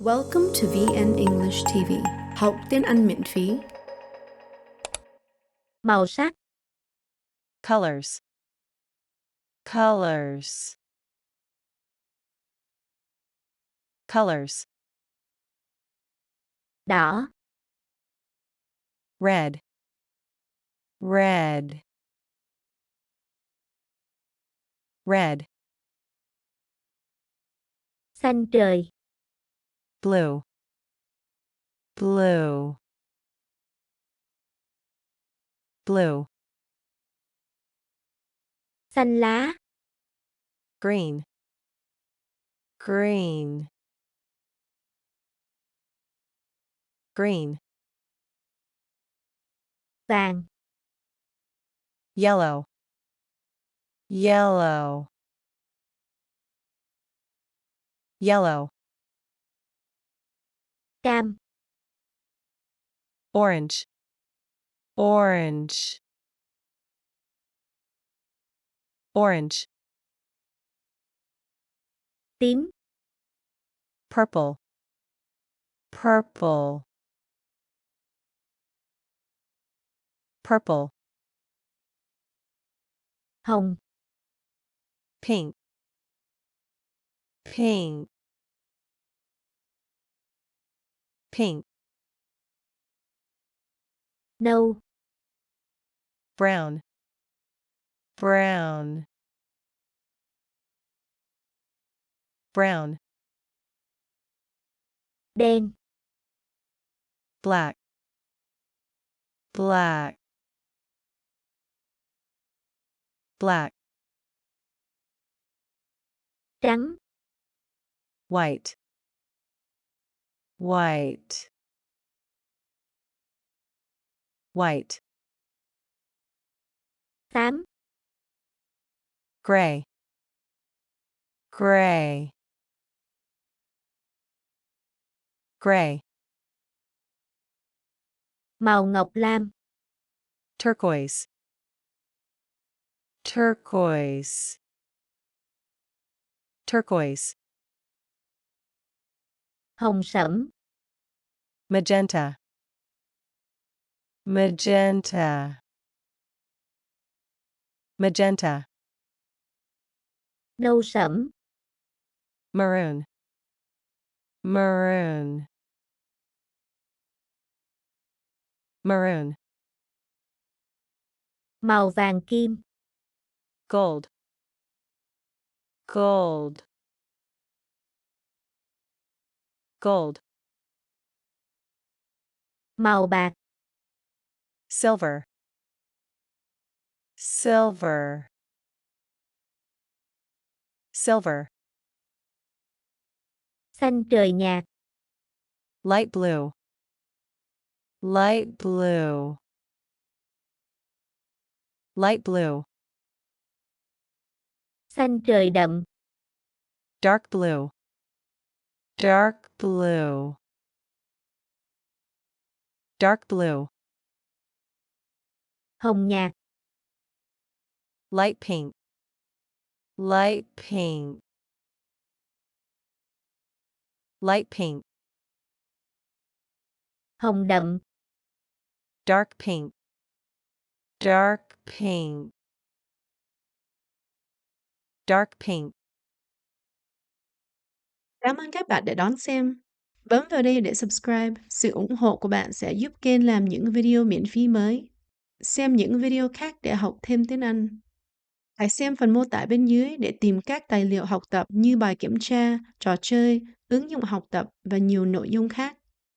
Welcome to VN English TV. Học tiếng Anh miễn phí. Màu sắc, colors, colors, colors, đỏ, red, red, red, xanh trời, blue, blue, blue, xanh lá, green, green, green, vàng, yellow, yellow, yellow, cam, orange, orange, orange, tím, purple, purple, purple, hồng, pink, pink, pink, nâu, brown, brown, brown, đen, black, black, black, trắng, white, white, white, xám, gray, gray, gray, màu ngọc lam, turquoise, turquoise, turquoise, hồng sẫm, magenta, magenta, magenta, nâu sẫm, maroon, maroon, maroon, màu vàng kim, gold, gold, gold, màu bạc, silver, silver, silver, xanh trời nhạt, light blue, light blue, light blue, xanh trời đậm, dark blue, dark blue, dark blue, hồng nhạt, light pink, light pink, light pink, hồng đậm, dark pink, dark pink, dark pink. Cảm ơn các bạn đã đón xem. Bấm vào đây để subscribe. Sự ủng hộ của bạn sẽ giúp kênh làm những video miễn phí mới. Xem những video khác để học thêm tiếng Anh. Hãy xem phần mô tả bên dưới để tìm các tài liệu học tập như bài kiểm tra, trò chơi, ứng dụng học tập và nhiều nội dung khác.